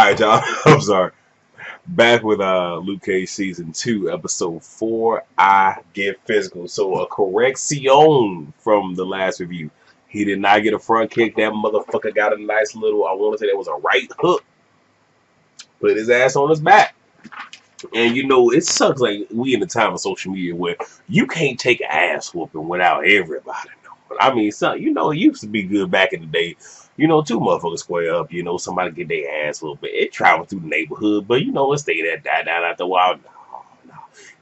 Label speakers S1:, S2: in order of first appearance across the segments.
S1: Alright, y'all. I'm sorry. Back with Luke Cage season 2, episode 4. I get physical. So a correction from the last review. He did not get a front kick. That motherfucker got a nice little. I want to say that was a right hook. Put his ass on his back. And you know, it sucks like we in the time of social media where you can't take an ass whooping without everybody knowing. I mean, son, you know, it used to be good back in the day. You know, two motherfuckers square up, you know, somebody get their ass whooped. It traveled through the neighborhood, but you know, it stayed that die down after a while. No, no.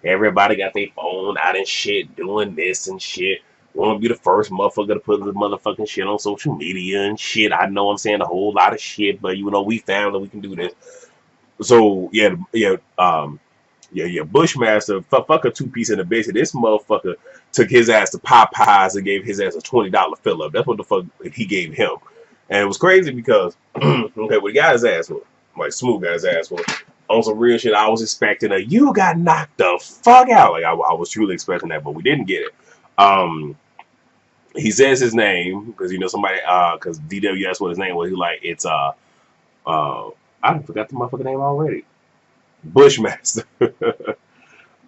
S1: Everybody got their phone out and shit, doing this and shit. Want to be the first motherfucker to put the motherfucking shit on social media and shit. I know I'm saying a whole lot of shit, but you know, we found that we can do this. So Bushmaster, fuck a 2-piece in the basic. This motherfucker took his ass to Popeyes and gave his ass a $20 fill up. That's what the fuck he gave him. And it was crazy because okay, we got his ass whooped. Like Smooth got his ass whooped. On some real shit, I was expecting you got knocked the fuck out. Like I was truly expecting that, but we didn't get it. He says his name because you know somebody because DW asked what his name was. He like it's I forgot the motherfucking name already. Bushmaster.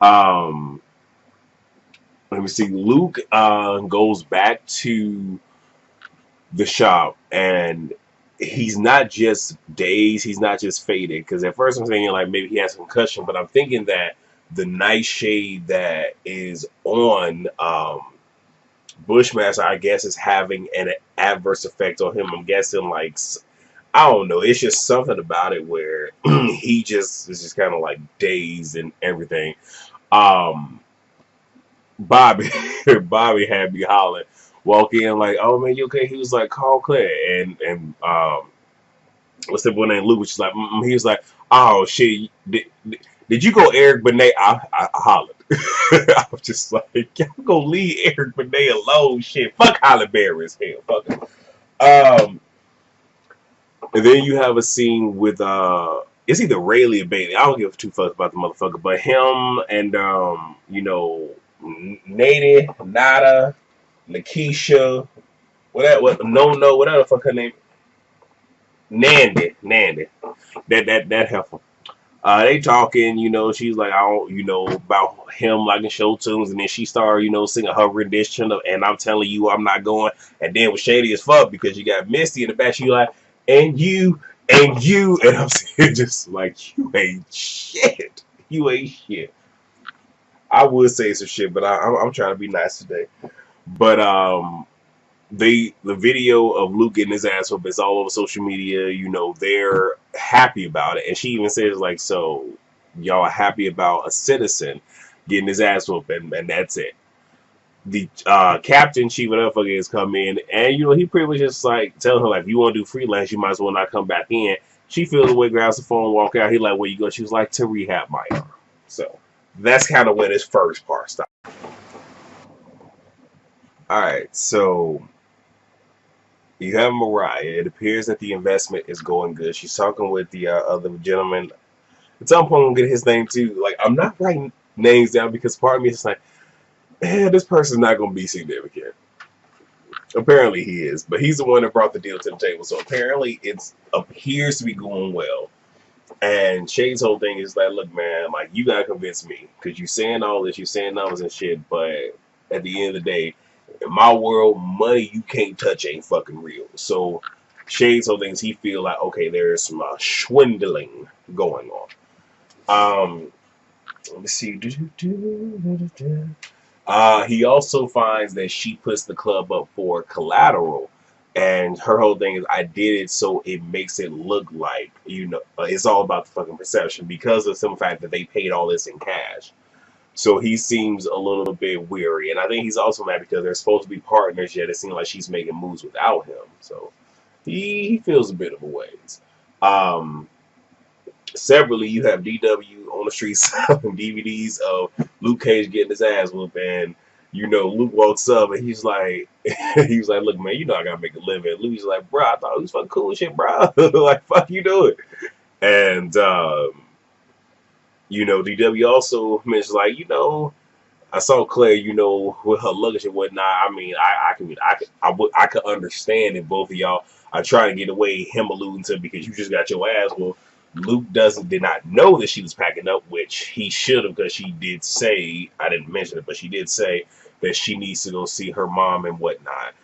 S1: Let me see. Luke goes back to the shop and he's not just dazed, he's not just faded. Because at first I'm thinking like maybe he has a concussion, but I'm thinking that the nightshade that is on Bushmaster, I guess, is having an adverse effect on him. I'm guessing like I don't know. It's just something about it where he just is just kind of like dazed and everything. Bobby, Bobby had me hollering, walk in like, "Oh man, you okay?" He was like, "Call Claire," and what's the boy named Luke? Which is like, he was like, "Oh shit, did you go Eric Benet?" I hollered. I was just like, "Y'all gonna leave Eric Benet alone? Shit, fuck Holly Berry as hell, fuck him." And then you have a scene with it's either Rayleigh or Bailey. I don't give two fucks about the motherfucker, but him and you know, Nady, Nada, Lakeisha, whatever the fuck her name, Nandy, that heifer. They talking, you know, she's like, I don't, you know, about him liking show tunes, and then she started, you know, singing her rendition of, and I'm telling you, I'm not going. And then it was shady as fuck because you got Misty in the back. She like, and you, and I'm saying just like, you ain't shit. You ain't shit. I would say some shit, but I'm trying to be nice today. But the video of Luke getting his ass whooped is all over social media. You know, they're happy about it, and she even says like, "So y'all are happy about a citizen getting his ass whooped, and that's it." The captain, chief, whatever fuck is, come in, and you know he pretty much just like telling her like, "If you want to do freelance, you might as well not come back in." She feels away, grabs the phone, walk out. He like, "Where you go?" She was like, "To rehab my arm." So that's kind of where this first part stopped. All right, so you have Mariah. It appears that the investment is going good. She's talking with the other gentleman. At some point, we'll get his name too. Like, I'm not writing names down because part of me is like, this person's not going to be significant. Apparently, he is, but he's the one that brought the deal to the table. So apparently, it appears to be going well. And Shade's whole thing is like, look, man, like you gotta convince me because you're saying all this, you're saying numbers and shit, but at the end of the day, in my world, money you can't touch ain't fucking real. So Shade's whole thing is he feel like, okay, there's some swindling going on. Let me see. He also finds that she puts the club up for collateral. And her whole thing is, I did it so it makes it look like, you know, it's all about the fucking perception because of some fact that they paid all this in cash. So he seems a little bit weary. And I think he's also mad because they're supposed to be partners, yet it seems like she's making moves without him. So he feels a bit of a ways. Separately, you have DW on the streets selling DVDs of Luke Cage getting his ass whooped, and you know Luke walks up and he's like, look, man, you know I gotta make a living. Luke's like, bro, I thought it was fucking cool shit, bro. Like, fuck you doing? And you know, DW also mentions like, you know, I saw Claire, you know, with her luggage and whatnot. I mean, I could understand if both of y'all are trying to get away, him alluding to because you just got your ass whooped. Luke did not know that she was packing up, which he should have, because she did say, I didn't mention it, but she did say that she needs to go see her mom and whatnot.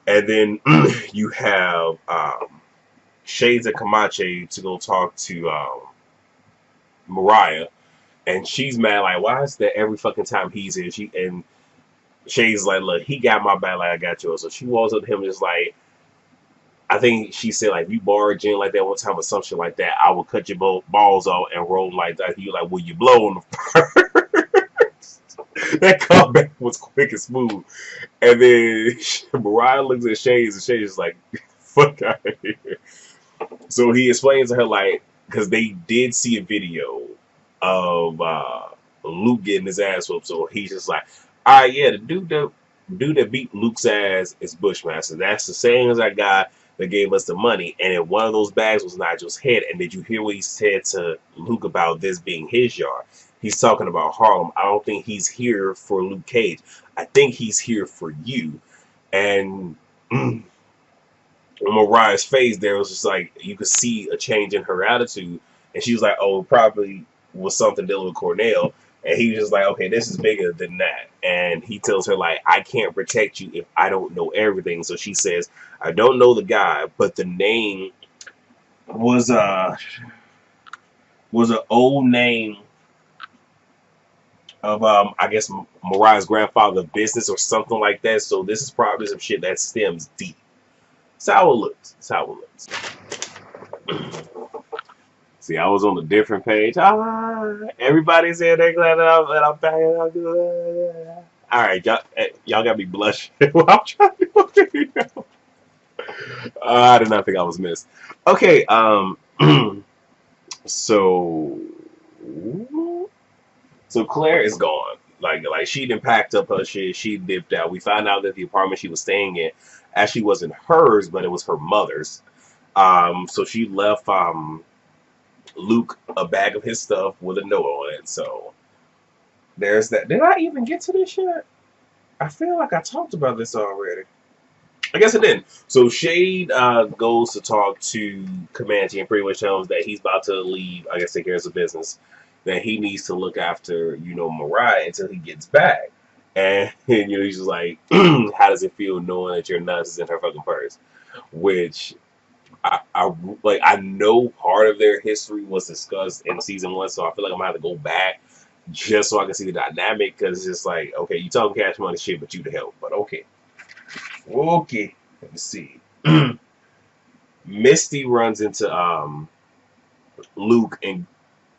S1: And then you have Shades and Camache to go talk to Mariah, and she's mad like, why is that every fucking time he's here? And Shades like, look, he got my back like I got yours. So she walks up to him just like, I think she said like, if you barge in like that one time or some shit like that, I will cut your balls off and roll like that. You like, will you blow on the first? That comeback was quick and smooth. And then Mariah looks at Shades, and Shades is like, fuck out of here. So he explains to her like, because they did see a video of Luke getting his ass whooped. So he's just like, all right, yeah, the dude that beat Luke's ass is Bushmaster. That's the same as that guy that gave us the money. And in one of those bags was Nigel's head. And did you hear what he said to Luke about this being his yard? He's talking about Harlem. I don't think he's here for Luke Cage. I think he's here for you. And Mariah's face there was just like, you could see a change in her attitude. And she was like, oh, it probably was something dealing with Cornell. And he was just like, okay, this is bigger than that. And he tells her, like, I can't protect you if I don't know everything. So she says, I don't know the guy, but the name was an old name of, I guess, Mariah's grandfather's business or something like that. So this is probably some shit that stems deep. That's how it looks. That's how it looks. See, I was on a different page. Everybody said they're glad that I'm back. All right, y'all got me blushing. I'm trying to I did not think I was missed. Okay, so Claire is gone. Like she didn't packed up her shit. She dipped out. We found out that the apartment she was staying in actually wasn't hers, but it was her mother's. So she left Luke a bag of his stuff with a note on it. So there's that. Did I even get to this yet? I feel like I talked about this already. I guess I didn't. So Shade goes to talk to Comanche and pretty much tells him that he's about to leave, I guess take care of some business, that he needs to look after, Mariah until he gets back. And he's just like, how does it feel knowing that your nuts is in her fucking purse? Which I know part of their history was discussed in season 1, so I feel like I'm gonna have to go back just so I can see the dynamic, because it's just like, okay, you talking cash money shit, but you the help. But okay, let me see. Misty runs into Luke and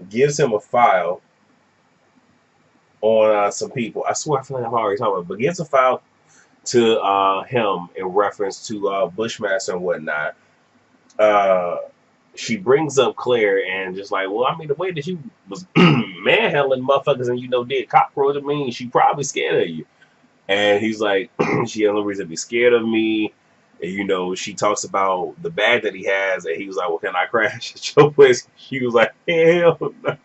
S1: gives him a file on some people. I swear I feel like I've already talked about it, but gives a file to him in reference to Bushmaster and whatnot. She brings up Claire and just like, well, I mean, the way that you was manhandling motherfuckers and did cockroach, I mean, she probably scared of you. And he's like, she had no reason to be scared of me. And she talks about the bag that he has, and he was like, well, can I crash at your place? She was like, hell no.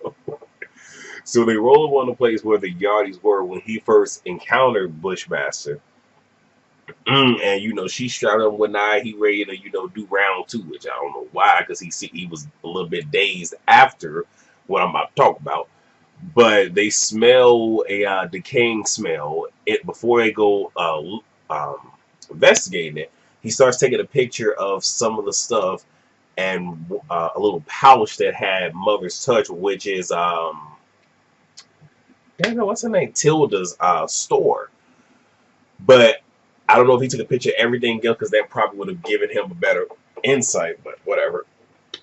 S1: So they roll up on the place where the Yardies were when he first encountered Bushmaster. And she strapped him one night. He ready to do round 2, which I don't know why, because he was a little bit dazed after what I'm about to talk about. But they smell a decaying smell. Before they go investigating it, he starts taking a picture of some of the stuff and a little pouch that had Mother's Touch, which is what's her name? Tilda's store. But I don't know if he took a picture of everything else, because that probably would have given him a better insight, but whatever.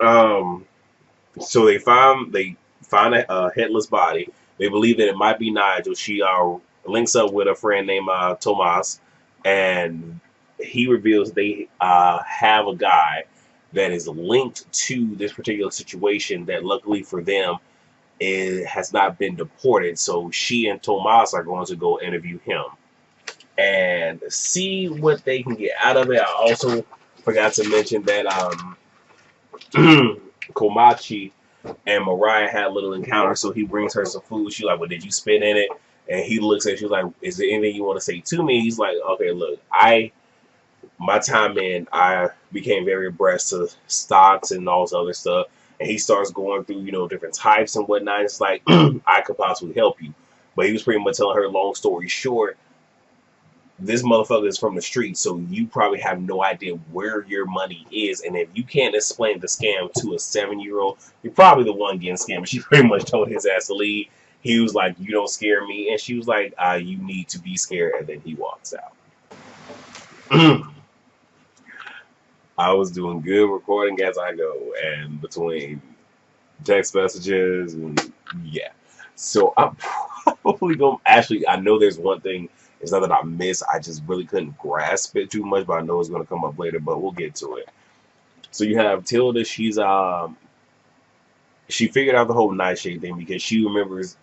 S1: So they find a headless body. They believe that it might be Nigel. She links up with a friend named Tomas, and he reveals they have a guy that is linked to this particular situation that, luckily for them, it has not been deported. So she and Tomas are going to go interview him and see what they can get out of it. I also forgot to mention that Komachi and Mariah had a little encounter, so he brings her some food. She's like, well, did you spit in it? And he looks at her, she's like, is there anything you want to say to me? He's like, okay, look, my time in, I became very abreast to stocks and all this other stuff. And he starts going through, different types and whatnot. It's like, I could possibly help you. But he was pretty much telling her, long story short, this motherfucker is from the street, so you probably have no idea where your money is. And if you can't explain the scam to a 7-year-old, you're probably the one getting scammed. She pretty much told his ass to leave. He was like, you don't scare me. And she was like, you need to be scared. And then he walks out. I was doing good recording as I go, and between text messages and yeah. So I'm probably going to actually, I know there's one thing, it's not that I missed, I just really couldn't grasp it too much, but I know it's going to come up later, but we'll get to it. So you have Tilda, she figured out the whole Nightshade thing because she remembers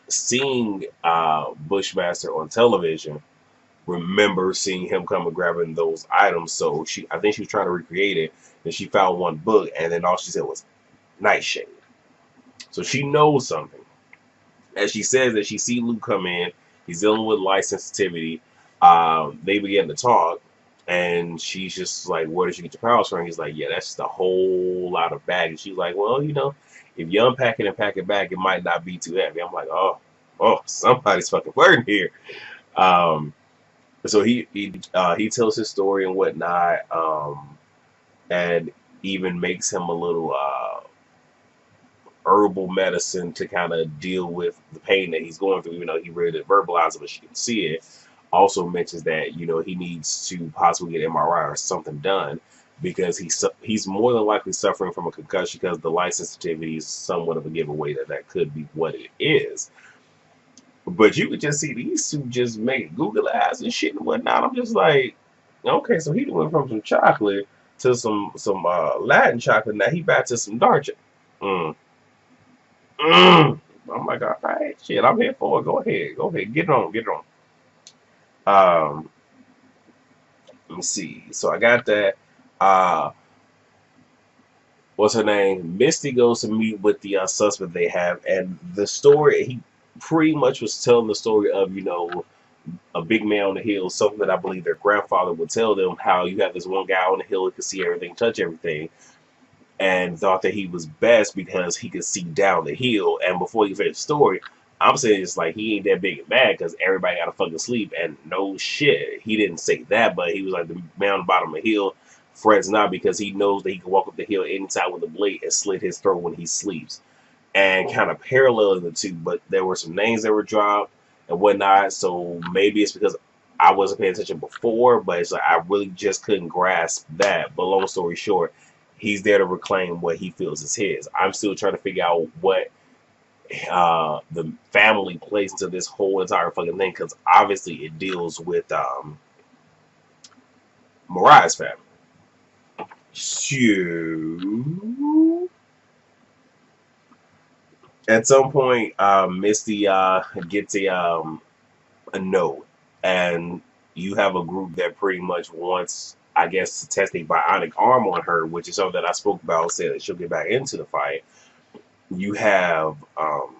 S1: seeing Bushmaster on television, remember seeing him come and grabbing those items. So I think she was trying to recreate it, and she found one book, and then all she said was Nightshade. So she knows something. As she says that she see Luke come in, he's dealing with light sensitivity. They begin to talk, and she's just like, "Where did you get your powers from?" He's like, "Yeah, that's just a whole lot of baggage." She's like, "Well, if you unpack it and pack it back, it might not be too heavy." I'm like, "Oh, somebody's fucking flirting here." So he tells his story and whatnot, and even makes him a little herbal medicine to kind of deal with the pain that he's going through, even though he really didn't verbalize it, but she can see it. Also mentions that he needs to possibly get MRI or something done because he's more than likely suffering from a concussion because the light sensitivity is somewhat of a giveaway that could be what it is. But you could just see these two just make Google eyes and shit and whatnot. I'm just like, okay, so he went from some chocolate to some Latin chocolate. Now he back to some dark chocolate. Oh my god! All right, shit, I'm here for it. Go ahead, get it on. Um, let me see. So I got that. Uh, what's her name? Misty goes to meet with the suspect they have, and the story he pretty much was telling the story of a big man on the hill, something that I believe their grandfather would tell them, how you have this one guy on the hill who could see everything, touch everything, and thought that he was best because he could see down the hill. And before you finish the story, I'm saying it's like he ain't that big and bad because everybody got to fucking sleep. And no shit, he didn't say that, but he was like the man on the bottom of the hill frets not because he knows that he can walk up the hill anytime with a blade and slit his throat when he sleeps. And kind of paralleling the two, but there were some names that were dropped and whatnot. So maybe it's because I wasn't paying attention before, but it's like I really just couldn't grasp that. But long story short, he's there to reclaim what he feels is his. I'm still trying to figure out what the family plays into this whole entire fucking thing, because obviously it deals with Mariah's family. So at some point, Misty gets a note, and you have a group that pretty much wants, I guess, to test a bionic arm on her, which is something that I spoke about, said that she'll get back into the fight. You have, come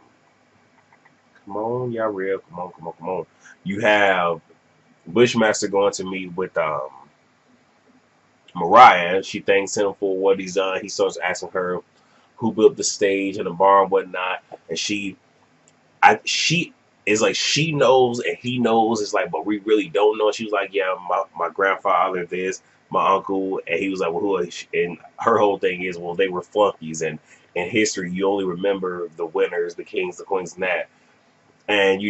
S1: on, y'all real, come on. You have Bushmaster going to meet with Mariah. She thanks him for what he's done. He starts asking her who built the stage and the bar and whatnot, and she is like, she knows and he knows. It's like, but we really don't know. She was like, yeah, my grandfather this, my uncle, and he was like, well, who are she? And her whole thing is, well, they were flunkies, and in history you only remember the winners, the kings, the queens, and that. And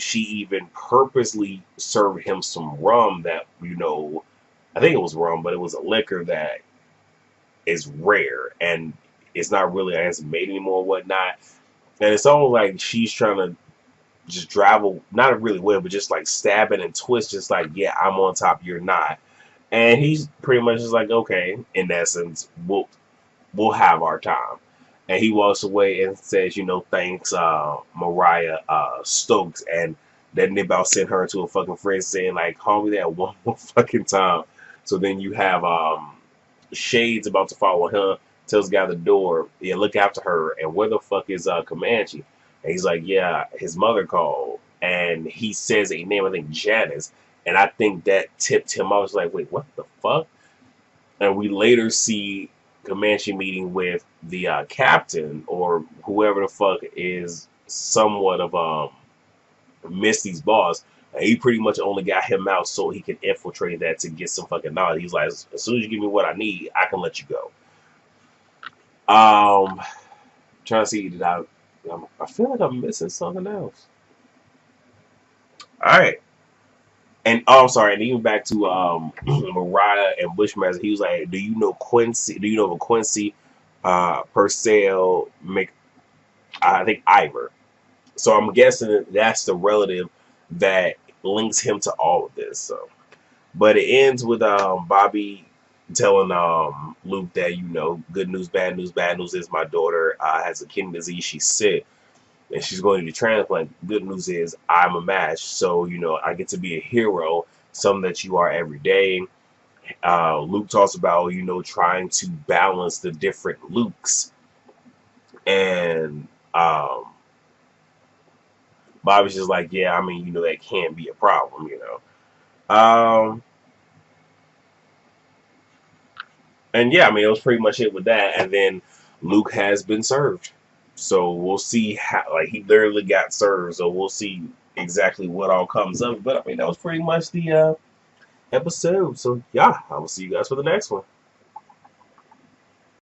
S1: she even purposely served him some rum that I think it was rum, but it was a liquor that is rare and it's not really, I guess, made anymore, whatnot. And it's almost like she's trying to just travel, not really well, but just like stabbing and twist, just like, yeah, I'm on top, you're not. And he's pretty much just like, okay, in essence, we'll have our time. And he walks away and says, thanks, Mariah Stokes, and then they about sent her to a fucking friend saying, like, call me that one more fucking time. So then you have Shades about to follow him, tells the guy at the door, yeah, look after her. And where the fuck is Comanche? And he's like, yeah, his mother called. And he says a name, I think Janice. And I think that tipped him. I was like, wait, what the fuck? And we later see Comanche meeting with the captain or whoever the fuck is somewhat of Misty's boss. And he pretty much only got him out so he can infiltrate that to get some fucking knowledge. He's like, as soon as you give me what I need, I can let you go. Trying to see that I feel like I'm missing something else. All right. And I'm sorry, and even back to Mariah and Bushmaster, he was like, "Do you know Quincy? Do you know of a Quincy Purcell Mc? I think Ivor." So I'm guessing that's the relative that links him to all of this. So, but it ends with Bobby telling Luke that good news, bad news. Bad news is my daughter has a kidney disease. She's sick and she's going to be transplant. Good news is I'm a match, so I get to be a hero, something that you are every day. Luke talks about trying to balance the different Lukes, and Bobby's just like, yeah, I mean, that can be a problem. And yeah, I mean, it was pretty much it with that. And then Luke has been served. So we'll see how, like, he literally got served. So we'll see exactly what all comes of it. But I mean, that was pretty much the episode. So yeah, I will see you guys for the next one.